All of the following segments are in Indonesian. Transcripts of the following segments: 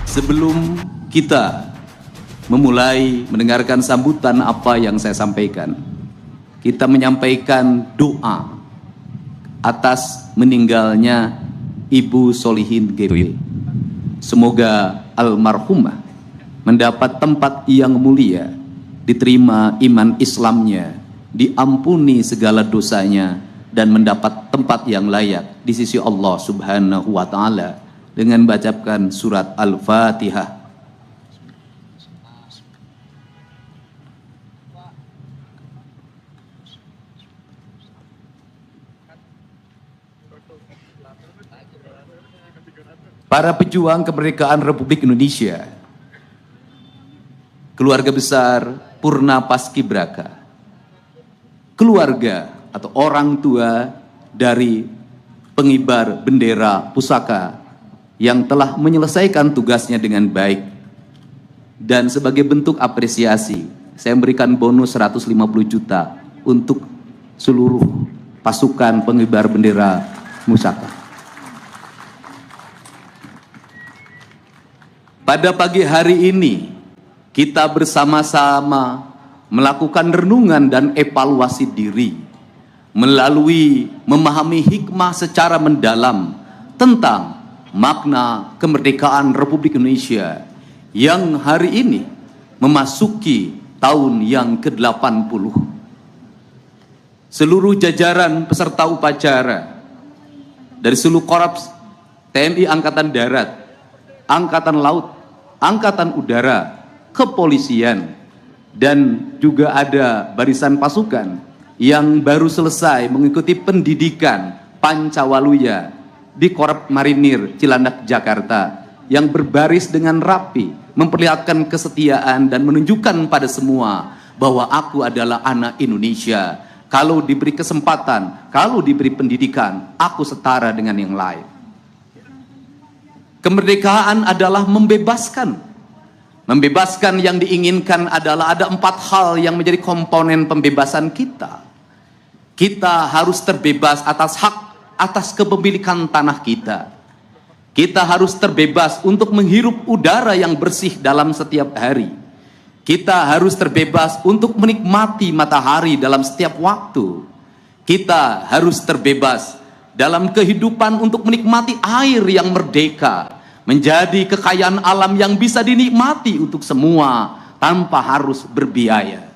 Sebelum kita memulai mendengarkan sambutan apa yang saya sampaikan, kita menyampaikan doa atas meninggalnya Ibu Solihin GP. Semoga almarhumah mendapat tempat yang mulia, diterima iman Islamnya, diampuni segala dosanya, dan mendapat tempat yang layak di sisi Allah Subhanahu wa Ta'ala dengan bacakan surat Al-Fatihah. Para pejuang kemerdekaan Republik Indonesia, keluarga besar Purna Paskibraka, keluarga atau orang tua dari pengibar bendera pusaka yang telah menyelesaikan tugasnya dengan baik, dan sebagai bentuk apresiasi saya memberikan bonus 150 juta untuk seluruh pasukan pengibar bendera pusaka. Pada pagi hari ini kita bersama-sama melakukan renungan dan evaluasi diri melalui memahami hikmah secara mendalam tentang makna kemerdekaan Republik Indonesia yang hari ini memasuki tahun yang ke-80. Seluruh jajaran peserta upacara dari seluruh korps TNI Angkatan Darat, Angkatan Laut, Angkatan Udara, Kepolisian, dan juga ada barisan pasukan yang baru selesai mengikuti pendidikan Pancawaluya di Korps Marinir Cilandak, Jakarta, yang berbaris dengan rapi, memperlihatkan kesetiaan dan menunjukkan pada semua bahwa aku adalah anak Indonesia. Kalau diberi kesempatan, kalau diberi pendidikan, aku setara dengan yang lain. Kemerdekaan adalah membebaskan. Membebaskan yang diinginkan adalah ada 4 hal yang menjadi komponen pembebasan kita. Kita harus terbebas atas hak, atas kepemilikan tanah kita. Kita harus terbebas untuk menghirup udara yang bersih dalam setiap hari. Kita harus terbebas untuk menikmati matahari dalam setiap waktu. Kita harus terbebas dalam kehidupan untuk menikmati air yang merdeka, menjadi kekayaan alam yang bisa dinikmati untuk semua tanpa harus berbiaya.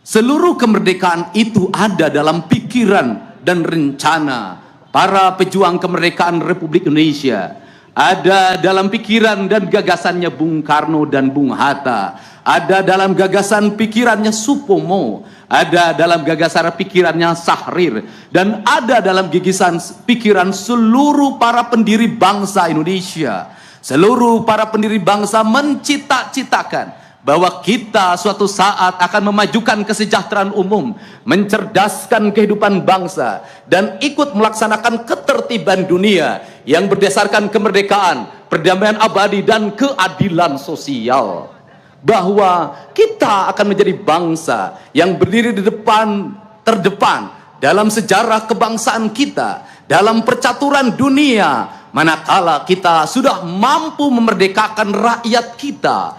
Seluruh kemerdekaan itu ada dalam pikiran dan rencana para pejuang kemerdekaan Republik Indonesia. Ada dalam pikiran dan gagasannya Bung Karno dan Bung Hatta. Ada dalam gagasan pikirannya Supomo, ada dalam gagasan pikirannya Syahrir, dan ada dalam gigisan pikiran seluruh para pendiri bangsa Indonesia. Seluruh para pendiri bangsa mencita-citakan bahwa kita suatu saat akan memajukan kesejahteraan umum, mencerdaskan kehidupan bangsa, dan ikut melaksanakan ketertiban dunia yang berdasarkan kemerdekaan, perdamaian abadi, dan keadilan sosial. Bahwa kita akan menjadi bangsa yang berdiri di terdepan dalam sejarah kebangsaan kita, dalam percaturan dunia, manakala kita sudah mampu memerdekakan rakyat kita,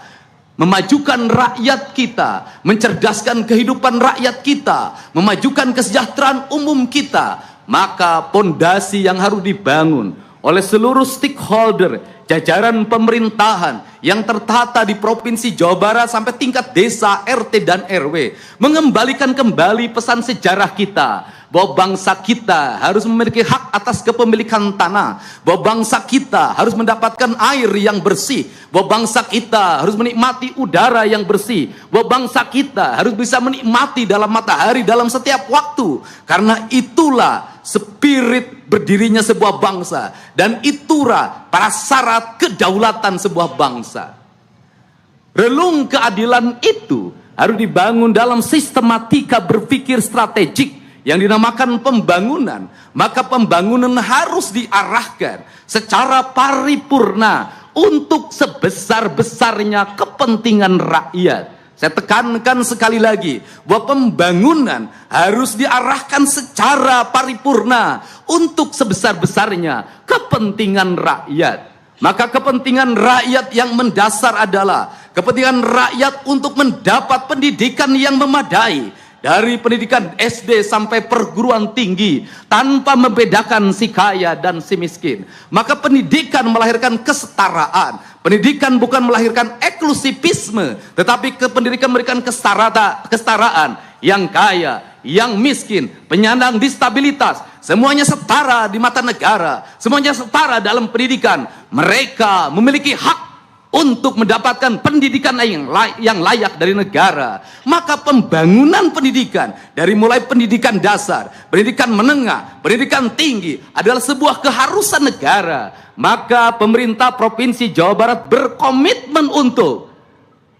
memajukan rakyat kita, mencerdaskan kehidupan rakyat kita, memajukan kesejahteraan umum kita. Maka pondasi yang harus dibangun oleh seluruh stakeholder, jajaran pemerintahan yang tertata di Provinsi Jawa Barat sampai tingkat desa, RT, dan RW, mengembalikan kembali pesan sejarah kita bahwa bangsa kita harus memiliki hak atas kepemilikan tanah, bahwa bangsa kita harus mendapatkan air yang bersih, bahwa bangsa kita harus menikmati udara yang bersih, bahwa bangsa kita harus bisa menikmati dalam matahari dalam setiap waktu. Karena itulah spirit berdirinya sebuah bangsa, dan itulah prasyarat kedaulatan sebuah bangsa. Relung keadilan itu harus dibangun dalam sistematika berpikir strategik yang dinamakan pembangunan. Maka pembangunan harus diarahkan secara paripurna untuk sebesar-besarnya kepentingan rakyat. Saya tekankan sekali lagi bahwa pembangunan harus diarahkan secara paripurna untuk sebesar-besarnya kepentingan rakyat. Maka kepentingan rakyat yang mendasar adalah kepentingan rakyat untuk mendapat pendidikan yang memadai, dari pendidikan SD sampai perguruan tinggi, tanpa membedakan si kaya dan si miskin. Maka pendidikan melahirkan kesetaraan. Pendidikan bukan melahirkan eksklusivisme, tetapi pendidikan memberikan kesetaraan. Yang kaya, yang miskin, penyandang disabilitas, semuanya setara di mata negara. Semuanya setara dalam pendidikan. Mereka memiliki hak untuk mendapatkan pendidikan yang layak dari negara. Maka pembangunan pendidikan, dari mulai pendidikan dasar, pendidikan menengah, pendidikan tinggi, adalah sebuah keharusan negara. Maka pemerintah Provinsi Jawa Barat berkomitmen untuk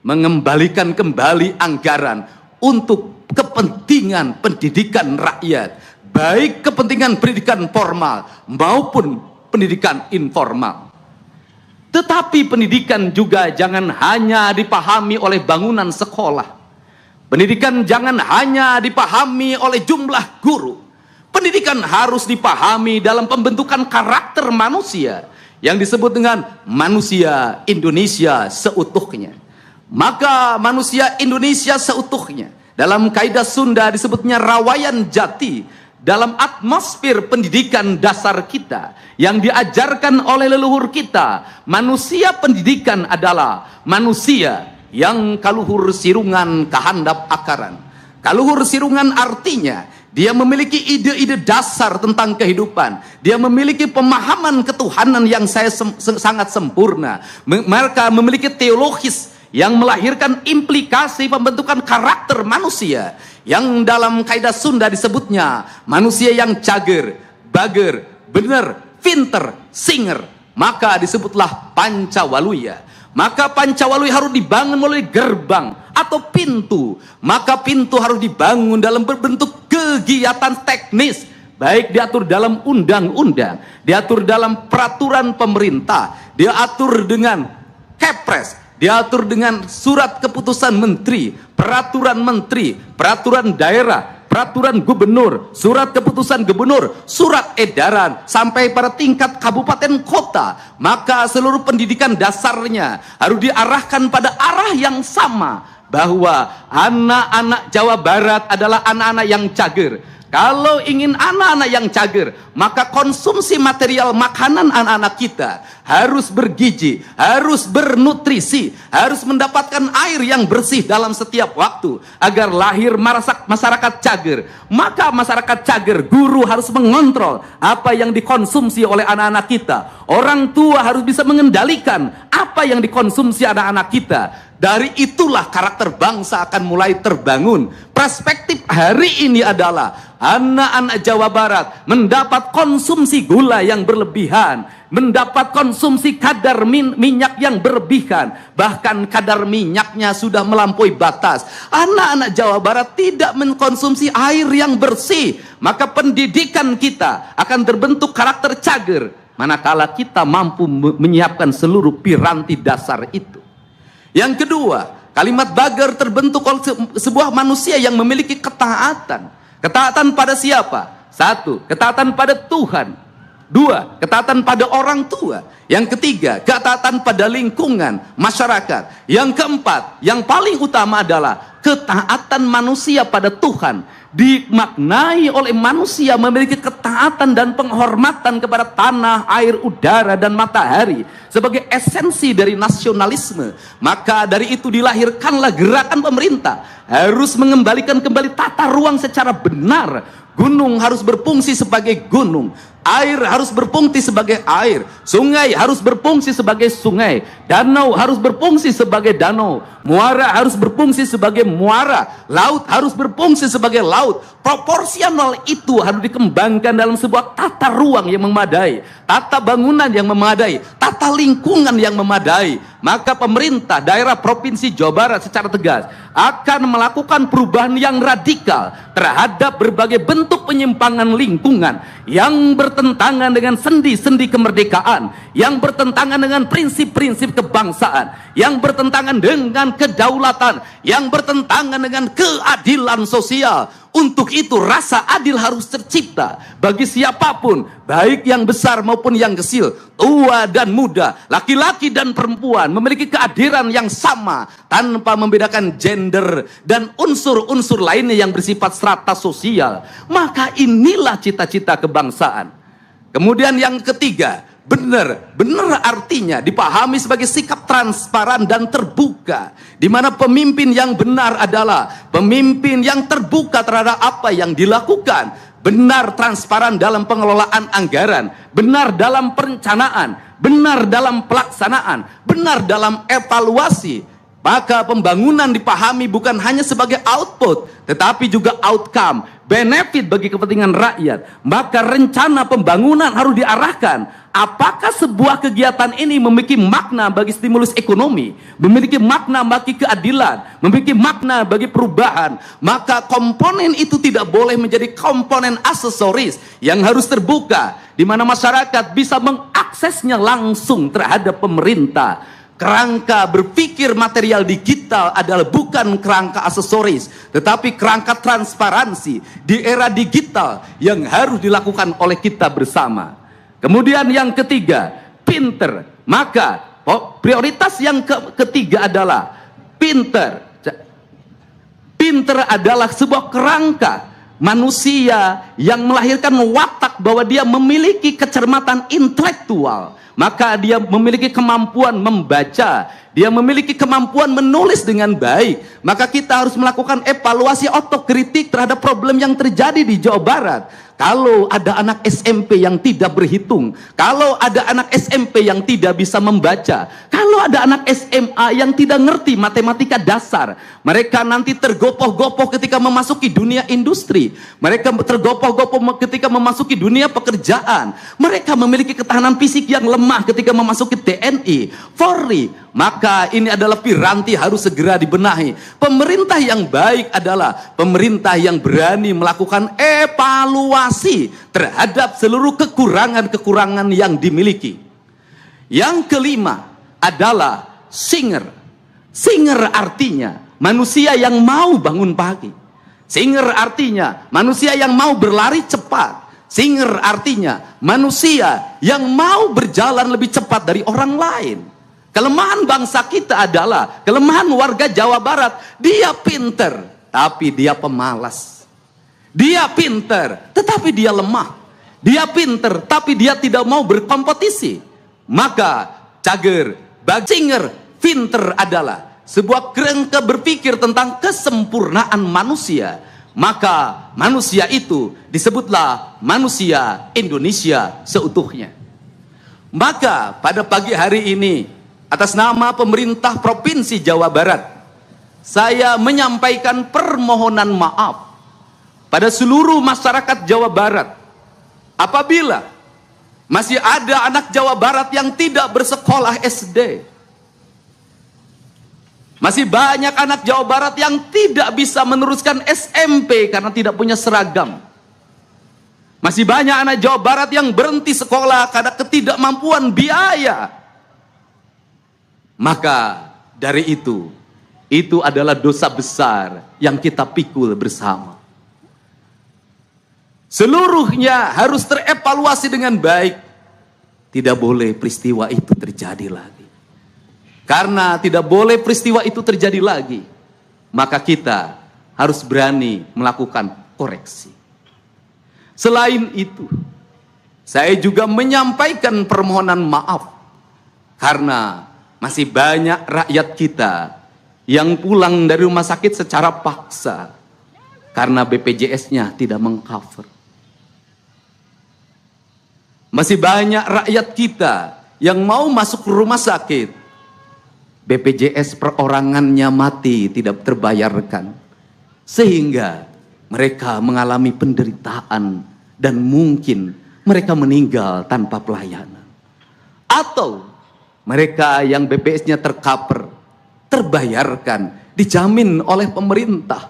mengembalikan kembali anggaran untuk kepentingan pendidikan rakyat, baik kepentingan pendidikan formal maupun pendidikan informal. Tetapi pendidikan juga jangan hanya dipahami oleh bangunan sekolah. Pendidikan jangan hanya dipahami oleh jumlah guru. Pendidikan harus dipahami dalam pembentukan karakter manusia, yang disebut dengan manusia Indonesia seutuhnya. Maka manusia Indonesia seutuhnya, dalam kaidah Sunda disebutnya rawayan jati. Dalam atmosfer pendidikan dasar kita yang diajarkan oleh leluhur kita, manusia pendidikan adalah manusia yang kaluhur sirungan kahandap akaran. Kaluhur sirungan artinya dia memiliki ide-ide dasar tentang kehidupan. Dia memiliki pemahaman ketuhanan yang sangat sempurna. Mereka memiliki teologis yang melahirkan implikasi pembentukan karakter manusia, yang dalam kaidah Sunda disebutnya manusia yang cager, bager, bener, pinter, singer. Maka disebutlah Pancawaluya. Maka Pancawaluya harus dibangun melalui gerbang atau pintu. Maka pintu harus dibangun dalam berbentuk kegiatan teknis, baik diatur dalam undang-undang, diatur dalam peraturan pemerintah, diatur dengan Kepres, diatur dengan surat keputusan menteri, peraturan daerah, peraturan gubernur, surat keputusan gubernur, surat edaran, sampai pada tingkat kabupaten kota. Maka seluruh pendidikan dasarnya harus diarahkan pada arah yang sama, bahwa anak-anak Jawa Barat adalah anak-anak yang cager. Kalau ingin anak-anak yang cager, maka konsumsi material makanan anak-anak kita harus bergizi, harus bernutrisi, harus mendapatkan air yang bersih dalam setiap waktu, agar lahir masyarakat cager. Maka masyarakat cager, guru harus mengontrol apa yang dikonsumsi oleh anak-anak kita. Orang tua harus bisa mengendalikan apa yang dikonsumsi anak-anak kita. Dari itulah karakter bangsa akan mulai terbangun. Perspektif hari ini adalah anak-anak Jawa Barat mendapat konsumsi gula yang berlebihan, mendapat konsumsi kadar minyak yang berlebihan, bahkan kadar minyaknya sudah melampaui batas. Anak-anak Jawa Barat tidak mengkonsumsi air yang bersih. Maka pendidikan kita akan terbentuk karakter cager, manakala kita mampu menyiapkan seluruh piranti dasar itu. Yang kedua, kalimat bager terbentuk oleh sebuah manusia yang memiliki ketaatan. Ketaatan pada siapa? Satu, ketaatan pada Tuhan. Dua, ketaatan pada orang tua. Yang ketiga, ketaatan pada lingkungan, masyarakat. Yang keempat, yang paling utama adalah ketaatan manusia pada Tuhan. Dimaknai oleh manusia memiliki ketaatan dan penghormatan kepada tanah, air, udara, dan matahari sebagai esensi dari nasionalisme. Maka dari itu dilahirkanlah gerakan pemerintah harus mengembalikan kembali tata ruang secara benar. Gunung harus berfungsi sebagai gunung, air harus berfungsi sebagai air, sungai harus berfungsi sebagai sungai, danau harus berfungsi sebagai danau, muara harus berfungsi sebagai muara, laut harus berfungsi sebagai laut. Proporsional itu harus dikembangkan dalam sebuah tata ruang yang memadai, tata bangunan yang memadai, tata lingkungan yang memadai. Maka pemerintah daerah Provinsi Jawa Barat secara tegas akan melakukan perubahan yang radikal terhadap berbagai bentuk penyimpangan lingkungan yang bertentangan dengan sendi-sendi kemerdekaan, yang bertentangan dengan prinsip-prinsip kebangsaan, yang bertentangan dengan kedaulatan, yang bertentangan dengan keadilan sosial. Untuk itu rasa adil harus tercipta bagi siapapun, baik yang besar maupun yang kecil, tua dan muda, laki-laki dan perempuan, memiliki kehadiran yang sama tanpa membedakan gender dan unsur-unsur lainnya yang bersifat strata sosial. Maka inilah cita-cita kebangsaan. Kemudian yang ketiga, benar artinya dipahami sebagai sikap transparan dan terbuka, di mana pemimpin yang benar adalah pemimpin yang terbuka terhadap apa yang dilakukan, benar transparan dalam pengelolaan anggaran, benar dalam perencanaan, benar dalam pelaksanaan, benar dalam evaluasi. Maka pembangunan dipahami bukan hanya sebagai output, tetapi juga outcome, benefit bagi kepentingan rakyat. Maka rencana pembangunan harus diarahkan. Apakah sebuah kegiatan ini memiliki makna bagi stimulus ekonomi, memiliki makna bagi keadilan, memiliki makna bagi perubahan, maka komponen itu tidak boleh menjadi komponen aksesoris yang harus terbuka, di mana masyarakat bisa mengaksesnya langsung terhadap pemerintah. Kerangka berpikir material digital adalah bukan kerangka aksesoris, tetapi kerangka transparansi di era digital yang harus dilakukan oleh kita bersama. Kemudian yang ketiga, pinter. Maka prioritas yang ketiga adalah pinter. Pinter adalah sebuah kerangka manusia yang melahirkan watak bahwa dia memiliki kecermatan intelektual. Maka dia memiliki kemampuan membaca, dia memiliki kemampuan menulis dengan baik. Maka kita harus melakukan evaluasi otokritik terhadap problem yang terjadi di Jawa Barat. Kalau ada anak SMP yang tidak berhitung, kalau ada anak SMP yang tidak bisa membaca, kalau ada anak SMA yang tidak ngerti matematika dasar, mereka nanti tergopoh-gopoh ketika memasuki dunia industri, mereka tergopoh-gopoh ketika memasuki dunia pekerjaan, mereka memiliki ketahanan fisik yang lemah ketika memasuki TNI, Polri. Maka ini adalah piranti harus segera dibenahi. Pemerintah yang baik adalah pemerintah yang berani melakukan evaluasi terhadap seluruh kekurangan-kekurangan yang dimiliki. Yang kelima adalah singer. Singer artinya manusia yang mau bangun pagi. Singer artinya manusia yang mau berlari cepat. Singer artinya manusia yang mau berjalan lebih cepat dari orang lain. Kelemahan bangsa kita adalah, kelemahan warga Jawa Barat, dia pinter, tapi dia pemalas. Dia pinter, tetapi dia lemah. Dia pinter, tapi dia tidak mau berkompetisi. Maka, cager, singer, pinter adalah sebuah kerangka berpikir tentang kesempurnaan manusia. Maka, manusia itu disebutlah manusia Indonesia seutuhnya. Maka, pada pagi hari ini, atas nama pemerintah Provinsi Jawa Barat, saya menyampaikan permohonan maaf pada seluruh masyarakat Jawa Barat. Apabila masih ada anak Jawa Barat yang tidak bersekolah SD, masih banyak anak Jawa Barat yang tidak bisa meneruskan SMP karena tidak punya seragam, masih banyak anak Jawa Barat yang berhenti sekolah karena ketidakmampuan biaya. Maka dari itu adalah dosa besar yang kita pikul bersama. Seluruhnya harus terevaluasi dengan baik. Tidak boleh peristiwa itu terjadi lagi. Karena tidak boleh peristiwa itu terjadi lagi, maka kita harus berani melakukan koreksi. Selain itu, saya juga menyampaikan permohonan maaf karena masih banyak rakyat kita yang pulang dari rumah sakit secara paksa karena BPJS-nya tidak mengcover. Masih banyak rakyat kita yang mau masuk ke rumah sakit, BPJS perorangannya mati, tidak terbayarkan, sehingga mereka mengalami penderitaan dan mungkin mereka meninggal tanpa pelayanan. Atau mereka yang BPJS-nya tercover, terbayarkan, dijamin oleh pemerintah,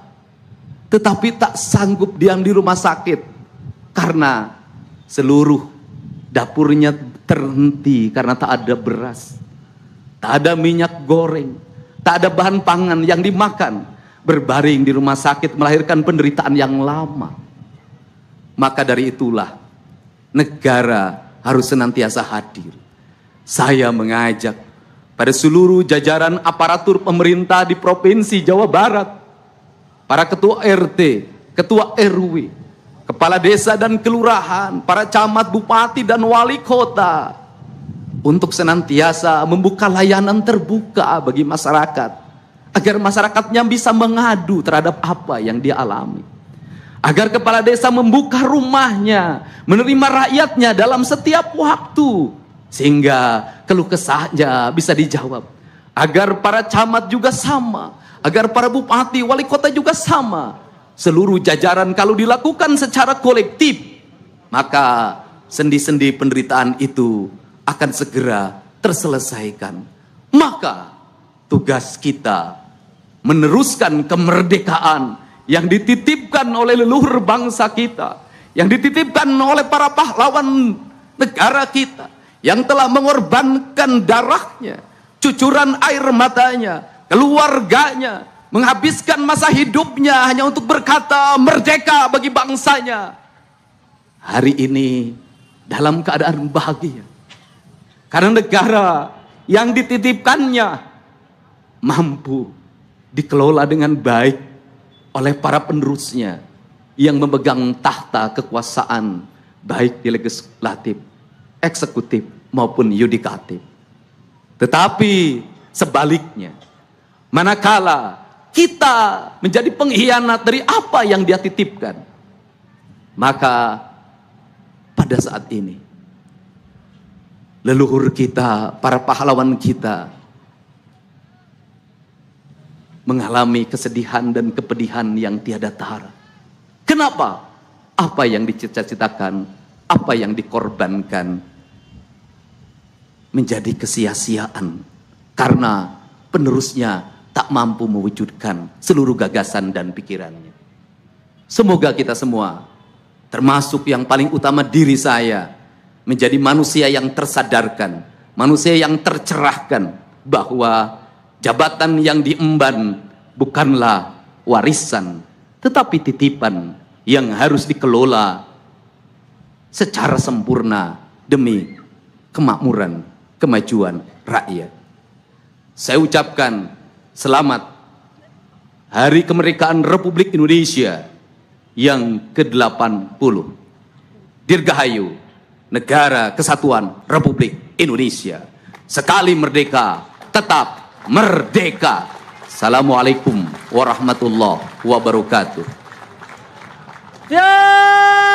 tetapi tak sanggup diam di rumah sakit karena seluruh dapurnya terhenti karena tak ada beras, tak ada minyak goreng, tak ada bahan pangan yang dimakan, berbaring di rumah sakit melahirkan penderitaan yang lama. Maka dari itulah negara harus senantiasa hadir. Saya mengajak pada seluruh jajaran aparatur pemerintah di Provinsi Jawa Barat, para ketua RT, ketua RW, kepala desa dan kelurahan, para camat, bupati dan wali kota, untuk senantiasa membuka layanan terbuka bagi masyarakat, agar masyarakatnya bisa mengadu terhadap apa yang dia alami. Agar kepala desa membuka rumahnya, menerima rakyatnya dalam setiap waktu, sehingga keluh kesahnya bisa dijawab. Agar para camat juga sama, agar para bupati, wali kota juga sama. Seluruh jajaran kalau dilakukan secara kolektif, maka sendi-sendi penderitaan itu akan segera terselesaikan. Maka tugas kita meneruskan kemerdekaan yang dititipkan oleh leluhur bangsa kita, yang dititipkan oleh para pahlawan negara kita, yang telah mengorbankan darahnya, cucuran air matanya, keluarganya, menghabiskan masa hidupnya hanya untuk berkata merdeka bagi bangsanya. Hari ini dalam keadaan bahagia, karena negara yang dititipkannya mampu dikelola dengan baik oleh para penerusnya yang memegang tahta kekuasaan baik di legislatif, eksekutif maupun yudikatif. Tetapi sebaliknya, manakala kita menjadi pengkhianat dari apa yang dia titipkan, maka pada saat ini leluhur kita, para pahlawan kita mengalami kesedihan dan kepedihan yang tiada tara. Kenapa? Apa yang dicita-citakan, apa yang dikorbankan menjadi kesia-siaan karena penerusnya tak mampu mewujudkan seluruh gagasan dan pikirannya. Semoga kita semua, termasuk yang paling utama diri saya, menjadi manusia yang tersadarkan, manusia yang tercerahkan bahwa jabatan yang diemban bukanlah warisan, tetapi titipan yang harus dikelola secara sempurna demi kemakmuran, kemajuan rakyat. Saya ucapkan selamat Hari Kemerdekaan Republik Indonesia yang ke-80. Dirgahayu Negara Kesatuan Republik Indonesia. Sekali merdeka, tetap merdeka. Assalamualaikum warahmatullahi wabarakatuh. Ya.